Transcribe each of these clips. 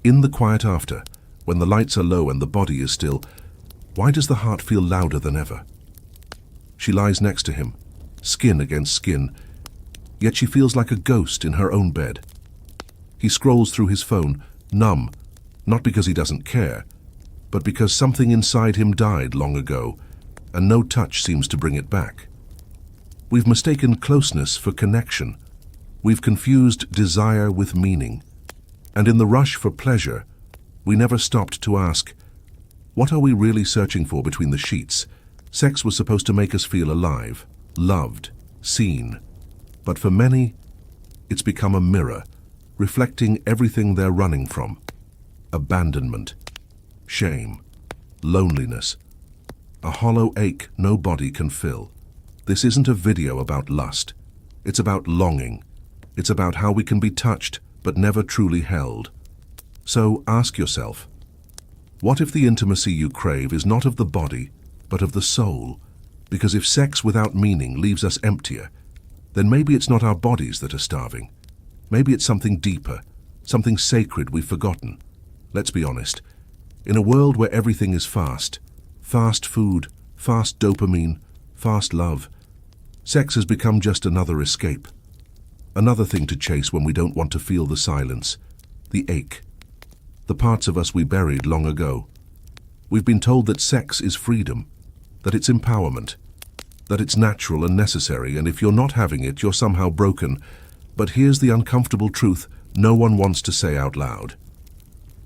In the quiet after, when the lights are low and the body is still, why does the heart feel louder than ever? She lies next to him, skin against skin, yet she feels like a ghost in her own bed. He scrolls through his phone, numb, not because he doesn't care, but because something inside him died long ago, and no touch seems to bring it back. We've mistaken closeness for connection. We've confused desire with meaning. And in the rush for pleasure, we never stopped to ask, what are we really searching for between the sheets? Sex was supposed to make us feel alive, loved, seen. But for many, it's become a mirror, reflecting everything they're running from. Abandonment, shame, loneliness, a hollow ache no body can fill. This isn't a video about lust. It's about longing. It's about how we can be touched but never truly held. So ask yourself, what if the intimacy you crave is not of the body, but of the soul? Because if sex without meaning leaves us emptier, then maybe it's not our bodies that are starving. Maybe it's something deeper, something sacred we've forgotten. Let's be honest. In a world where everything is fast, fast food, fast dopamine, fast love, sex has become just another escape. Another thing to chase when we don't want to feel the silence, the ache, the parts of us we buried long ago. We've been told that sex is freedom, that it's empowerment, that it's natural and necessary, and if you're not having it, you're somehow broken. But here's the uncomfortable truth no one wants to say out loud.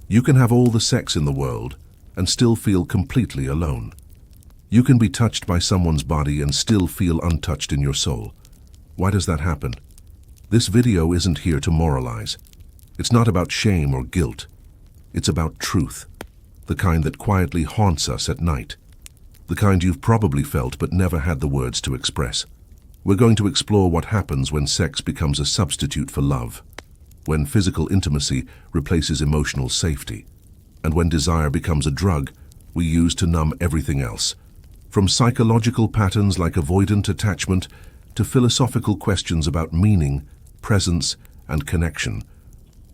You can have all the sex in the world and still feel completely alone. You can be touched by someone's body and still feel untouched in your soul. Why does that happen? This video isn't here to moralize. It's not about shame or guilt. It's about truth, the kind that quietly haunts us at night, the kind you've probably felt but never had the words to express. We're going to explore what happens when sex becomes a substitute for love, when physical intimacy replaces emotional safety, and when desire becomes a drug we use to numb everything else, from psychological patterns like avoidant attachment to philosophical questions about meaning, presence, and connection.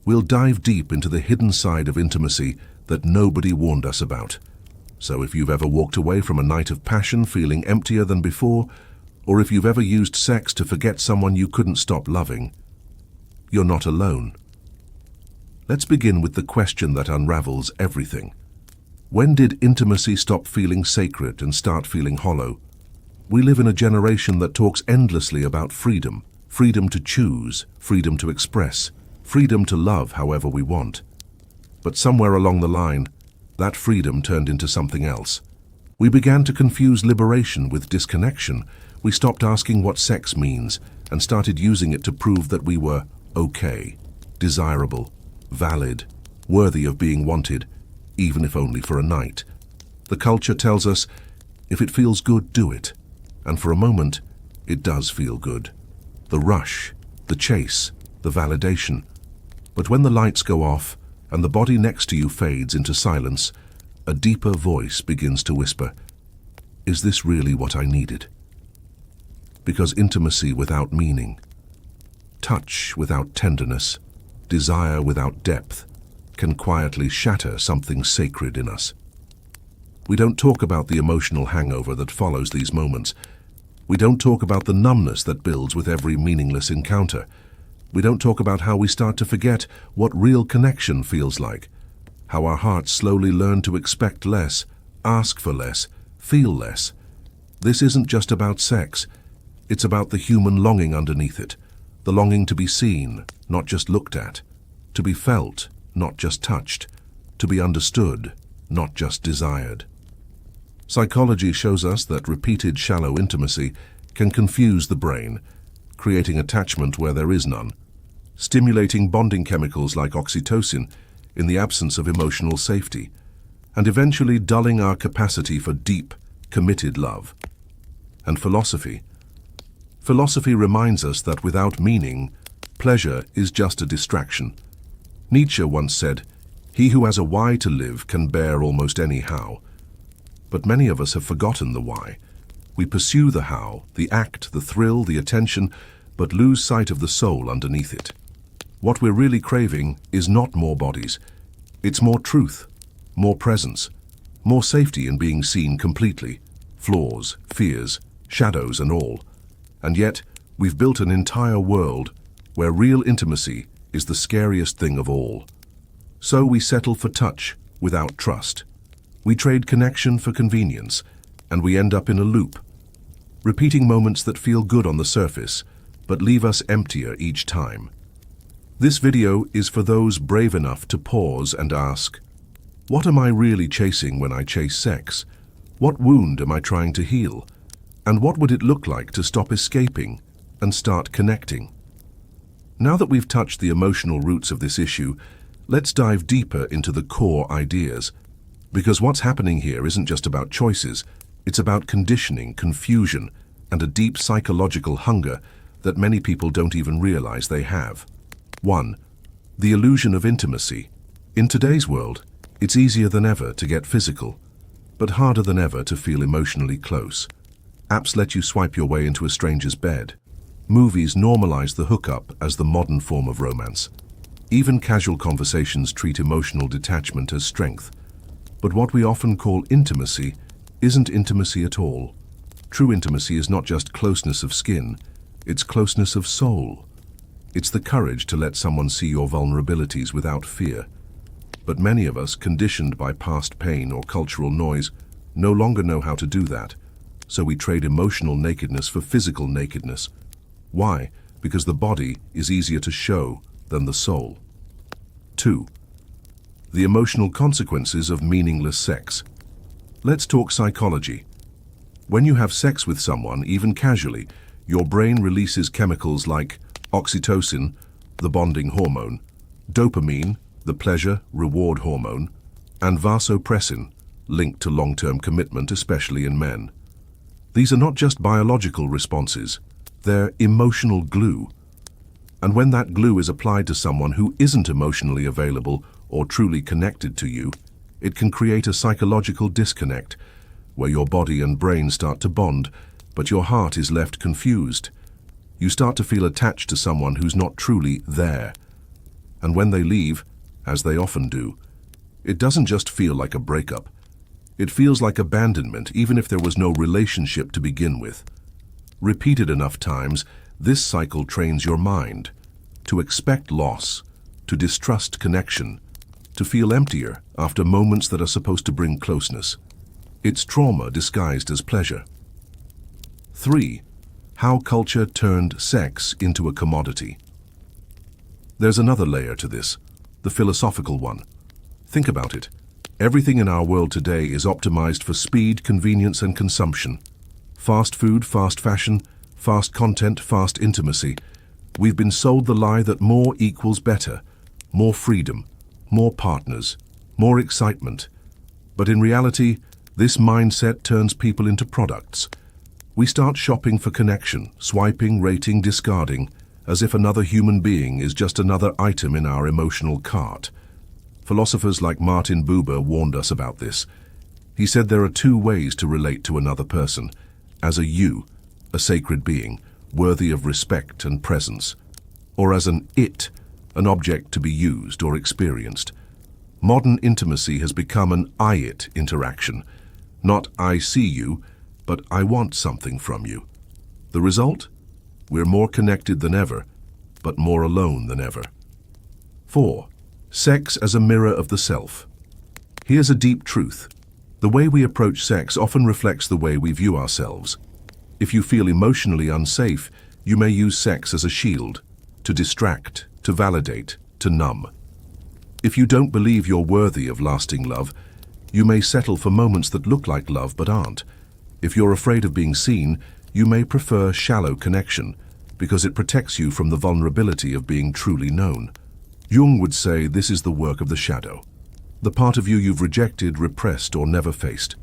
We'll dive deep into the hidden side of intimacy that nobody warned us about. So if you've ever walked away from a night of passion feeling emptier than before, or if you've ever used sex to forget someone you couldn't stop loving, you're not alone. Let's begin with the question that unravels everything. When did intimacy stop feeling sacred and start feeling hollow? We live in a generation that talks endlessly about freedom, freedom to choose, freedom to express, freedom to love however we want. But somewhere along the line, that freedom turned into something else. We began to confuse liberation with disconnection. We stopped asking what sex means and started using it to prove that we were okay, desirable, valid, worthy of being wanted, even if only for a night. The culture tells us, if it feels good, do it. And for a moment, it does feel good. The rush, the chase, the validation. But when the lights go off and the body next to you fades into silence, a deeper voice begins to whisper, is this really what I needed? Because intimacy without meaning, touch without tenderness, desire without depth, can quietly shatter something sacred in us. We don't talk about the emotional hangover that follows these moments. We don't talk about the numbness that builds with every meaningless encounter. We don't talk about how we start to forget what real connection feels like, how our hearts slowly learn to expect less, ask for less, feel less. This isn't just about sex. It's about the human longing underneath it, the longing to be seen, not just looked at, to be felt, not just touched, to be understood, not just desired. Psychology shows us that repeated shallow intimacy can confuse the brain, creating attachment where there is none, stimulating bonding chemicals like oxytocin in the absence of emotional safety, and eventually dulling our capacity for deep, committed love. And philosophy reminds us that without meaning, pleasure is just a distraction. Nietzsche once said, "He who has a why to live can bear almost any how." But many of us have forgotten the why. We pursue the how, the act, the thrill, the attention, but lose sight of the soul underneath it. What we're really craving is not more bodies. It's more truth, more presence, more safety in being seen completely, flaws, fears, shadows and all. And yet, we've built an entire world where real intimacy is the scariest thing of all. So we settle for touch without trust. We trade connection for convenience, and we end up in a loop, repeating moments that feel good on the surface, but leave us emptier each time. This video is for those brave enough to pause and ask, what am I really chasing when I chase sex? What wound am I trying to heal? And what would it look like to stop escaping and start connecting? Now that we've touched the emotional roots of this issue, let's dive deeper into the core ideas. Because what's happening here isn't just about choices, it's about conditioning, confusion, and a deep psychological hunger that many people don't even realize they have. 1. The illusion of intimacy. In today's world, it's easier than ever to get physical, but harder than ever to feel emotionally close. Apps let you swipe your way into a stranger's bed. Movies normalize the hookup as the modern form of romance. Even casual conversations treat emotional detachment as strength. But what we often call intimacy isn't intimacy at all. True intimacy is not just closeness of skin, it's closeness of soul. It's the courage to let someone see your vulnerabilities without fear. But many of us, conditioned by past pain or cultural noise, no longer know how to do that. So we trade emotional nakedness for physical nakedness. Why? Because the body is easier to show than the soul. 2. The emotional consequences of meaningless sex. Let's talk psychology. When you have sex with someone, even casually, your brain releases chemicals like oxytocin, the bonding hormone, dopamine, the pleasure, reward hormone, and vasopressin, linked to long-term commitment, especially in men. These are not just biological responses, they're emotional glue. And when that glue is applied to someone who isn't emotionally available or truly connected to you, it can create a psychological disconnect where your body and brain start to bond, but your heart is left confused. You start to feel attached to someone who's not truly there. And when they leave, as they often do, it doesn't just feel like a breakup. It feels like abandonment, even if there was no relationship to begin with. Repeated enough times, this cycle trains your mind to expect loss, to distrust connection, to feel emptier after moments that are supposed to bring closeness. It's trauma disguised as pleasure. 3. How culture turned sex into a commodity. There's another layer to this, the philosophical one. Think about it. Everything in our world today is optimized for speed, convenience, and consumption. Fast food, fast fashion, fast content, fast intimacy. We've been sold the lie that more equals better, more freedom, more partners, more excitement. But in reality, this mindset turns people into products. We start shopping for connection, swiping, rating, discarding, as if another human being is just another item in our emotional cart. Philosophers like Martin Buber warned us about this. He said there are two ways to relate to another person: as a you, a sacred being, worthy of respect and presence, or as an it, an object to be used or experienced. Modern intimacy has become an I-it interaction. Not I see you, but I want something from you. The result? We're more connected than ever, but more alone than ever. 4. Sex as a mirror of the self. Here's a deep truth. The way we approach sex often reflects the way we view ourselves. If you feel emotionally unsafe, you may use sex as a shield, to distract, to validate, to numb. If you don't believe you're worthy of lasting love, you may settle for moments that look like love but aren't. If you're afraid of being seen, you may prefer shallow connection, because it protects you from the vulnerability of being truly known. Jung would say this is the work of the shadow, the part of you you've rejected, repressed, or never faced.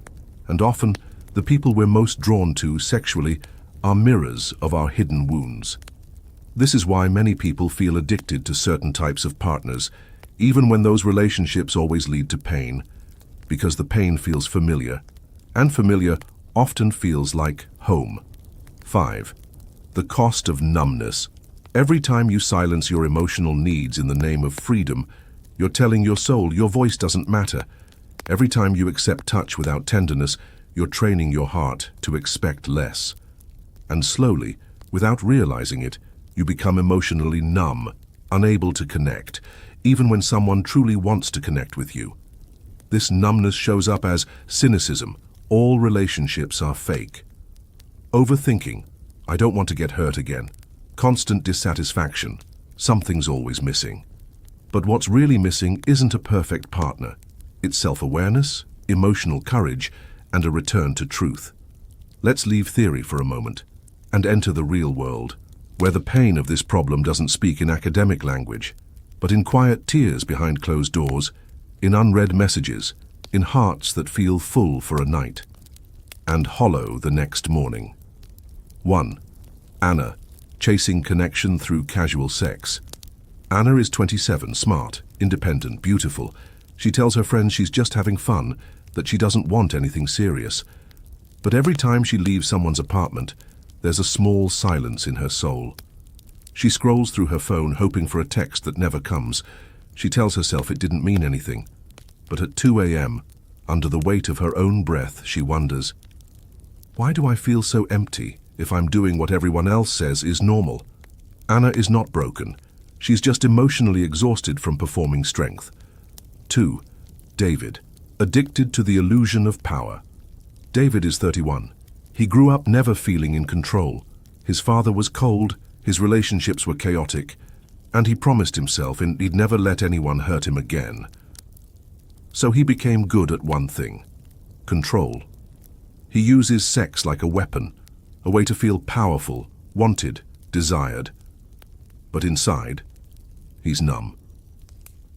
And often, the people we're most drawn to sexually are mirrors of our hidden wounds. This is why many people feel addicted to certain types of partners, even when those relationships always lead to pain, because the pain feels familiar, and familiar often feels like home. 5. The cost of numbness. Every time you silence your emotional needs in the name of freedom, You're telling your soul your voice doesn't matter. Every time you accept touch without tenderness, you're training your heart to expect less. And slowly, without realizing it, you become emotionally numb, unable to connect, even when someone truly wants to connect with you. This numbness shows up as cynicism. All relationships are fake. Overthinking. I don't want to get hurt again. Constant dissatisfaction. Something's always missing. But what's really missing isn't a perfect partner. It's self-awareness, emotional courage, and a return to truth. Let's leave theory for a moment and enter the real world, where the pain of this problem doesn't speak in academic language, but in quiet tears behind closed doors, in unread messages, in hearts that feel full for a night and hollow the next morning. 1. Anna, chasing connection through casual sex. Anna is 27, smart, independent, beautiful. She tells her friends she's just having fun, that she doesn't want anything serious. But every time she leaves someone's apartment, there's a small silence in her soul. She scrolls through her phone hoping for a text that never comes. She tells herself it didn't mean anything. But at 2 a.m., under the weight of her own breath, she wonders, why do I feel so empty if I'm doing what everyone else says is normal? Anna is not broken. She's just emotionally exhausted from performing strength. 2. David, addicted to the illusion of power. David is 31. He grew up never feeling in control. His father was cold, his relationships were chaotic, and he promised himself he'd never let anyone hurt him again. So he became good at one thing: control. He uses sex like a weapon, a way to feel powerful, wanted, desired. But inside, he's numb.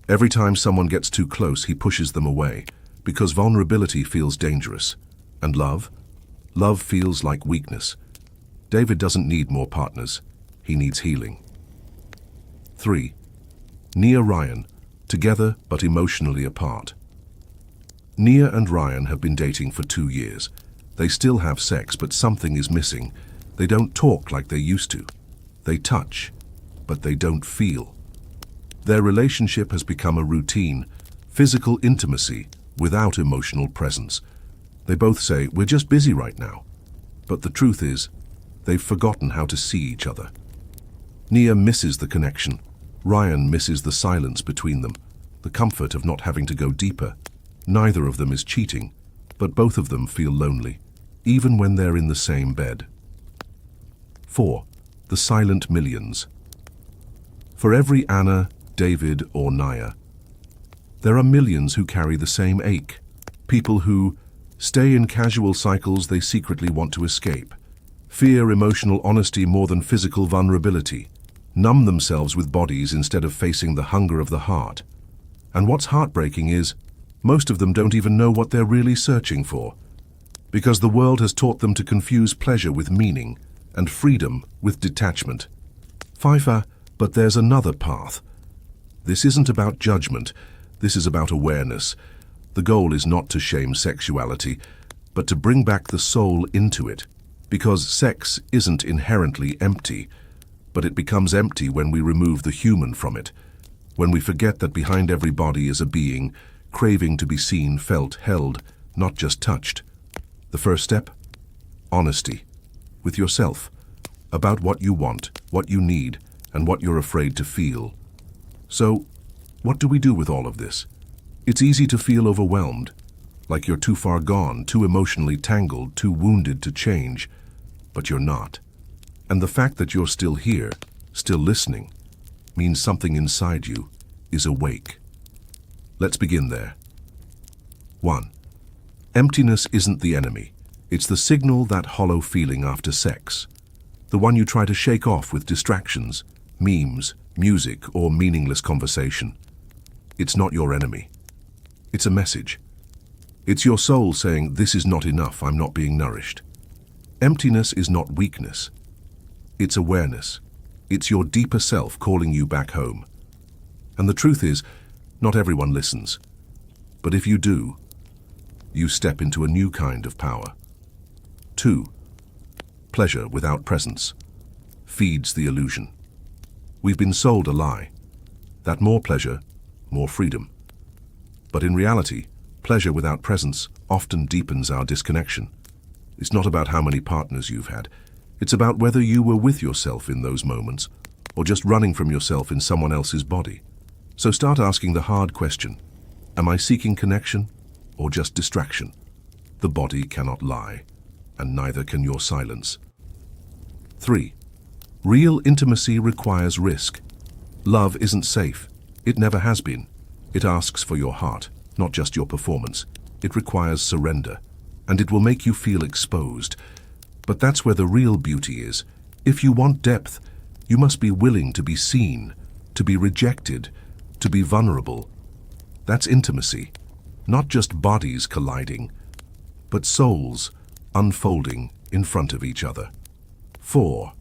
Every time someone gets too close, he pushes them away, because vulnerability feels dangerous. And love? Love feels like weakness. David doesn't need more partners. He needs healing. 3. Nia Ryan, together but emotionally apart. Nia and Ryan have been dating for 2 years. They still have sex, but something is missing. They don't talk like they used to. They touch, but they don't feel. Their relationship has become a routine, physical intimacy without emotional presence. They both say, we're just busy right now. But the truth is, they've forgotten how to see each other. Nia misses the connection. Ryan misses the silence between them, the comfort of not having to go deeper. Neither of them is cheating, but both of them feel lonely, even when they're in the same bed. 4. The silent millions. For every Anna, David, or Nia, there are millions who carry the same ache. People who stay in casual cycles they secretly want to escape, fear emotional honesty more than physical vulnerability, numb themselves with bodies instead of facing the hunger of the heart. And what's heartbreaking is, most of them don't even know what they're really searching for, because the world has taught them to confuse pleasure with meaning and freedom with detachment. Pfeiffer, but there's another path. This isn't about judgment, this is about awareness. The goal is not to shame sexuality, but to bring back the soul into it, because sex isn't inherently empty, but it becomes empty when we remove the human from it, when we forget that behind every body is a being, craving to be seen, felt, held, not just touched. The first step? Honesty. With yourself. About what you want, what you need, and what you're afraid to feel. So, what do we do with all of this? It's easy to feel overwhelmed, like you're too far gone, too emotionally tangled, too wounded to change. But you're not. And the fact that you're still here, still listening, means something inside you is awake. Let's begin there. 1. Emptiness isn't the enemy. It's the signal, that hollow feeling after sex. The one you try to shake off with distractions, memes, music, or meaningless conversation. It's not your enemy. It's a message. It's your soul saying, this is not enough, I'm not being nourished. Emptiness is not weakness. It's awareness. It's your deeper self calling you back home. And the truth is, not everyone listens. But if you do, you step into a new kind of power. 2. Pleasure without presence feeds the illusion. We've been sold a lie, that more pleasure, more freedom. But in reality, pleasure without presence often deepens our disconnection. It's not about how many partners you've had. It's about whether you were with yourself in those moments, or just running from yourself in someone else's body. So start asking the hard question: am I seeking connection or just distraction? The body cannot lie, and neither can your silence. 3. Real intimacy requires risk. Love isn't safe. It never has been. It asks for your heart, not just your performance. It requires surrender, and it will make you feel exposed. But that's where the real beauty is. If you want depth, you must be willing to be seen, to be rejected, to be vulnerable. That's intimacy, not just bodies colliding, but souls unfolding in front of each other. 4.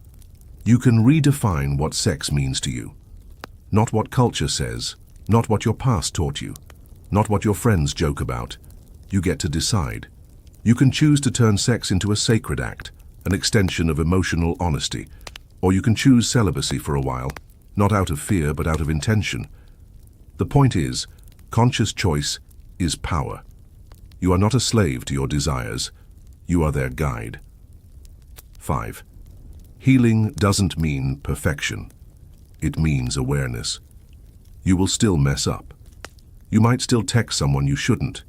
You can redefine what sex means to you. Not what culture says, not what your past taught you, not what your friends joke about. You get to decide. You can choose to turn sex into a sacred act, an extension of emotional honesty, or you can choose celibacy for a while, not out of fear but out of intention. The point is, conscious choice is power. You are not a slave to your desires. You are their guide. 5. Healing doesn't mean perfection. It means awareness. You will still mess up. You might still text someone you shouldn't.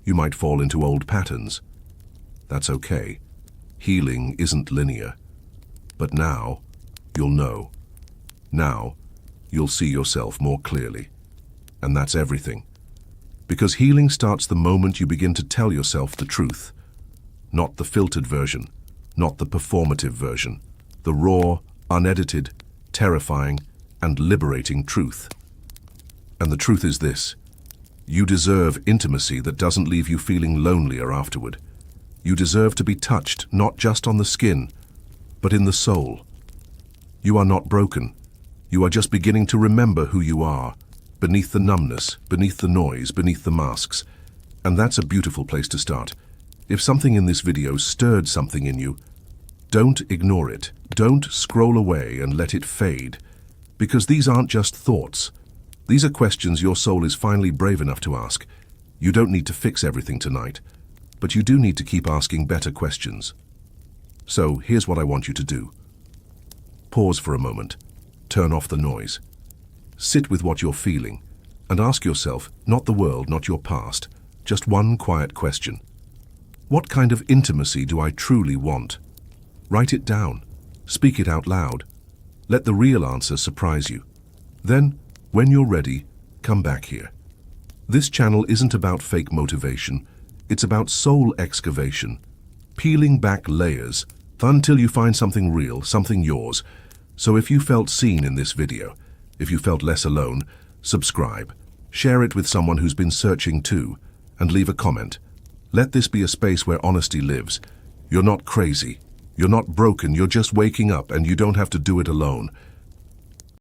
You might fall into old patterns. That's okay. Healing isn't linear. But now, you'll know. Now, you'll see yourself more clearly. And that's everything. Because healing starts the moment you begin to tell yourself the truth. Not the filtered version, not the performative version. The raw, unedited, terrifying, and liberating truth. And the truth is this: you deserve intimacy that doesn't leave you feeling lonelier afterward. You deserve to be touched not just on the skin, but in the soul. You are not broken. You are just beginning to remember who you are, beneath the numbness, beneath the noise, beneath the masks. And that's a beautiful place to start. If something in this video stirred something in you, don't ignore it. Don't scroll away and let it fade. Because these aren't just thoughts. These are questions your soul is finally brave enough to ask. You don't need to fix everything tonight, but you do need to keep asking better questions. So here's what I want you to do. Pause for a moment. Turn off the noise. Sit with what you're feeling and ask yourself, not the world, not your past, just one quiet question. What kind of intimacy do I truly want? Write it down. Speak it out loud. Let the real answer surprise you. Then, when you're ready, come back here. This channel isn't about fake motivation. It's about soul excavation, peeling back layers until you find something real, something yours. So if you felt seen in this video, if you felt less alone, subscribe, share it with someone who's been searching too, and leave a comment. Let this be a space where honesty lives. You're not crazy. You're not broken. You're just waking up, and you don't have to do it alone.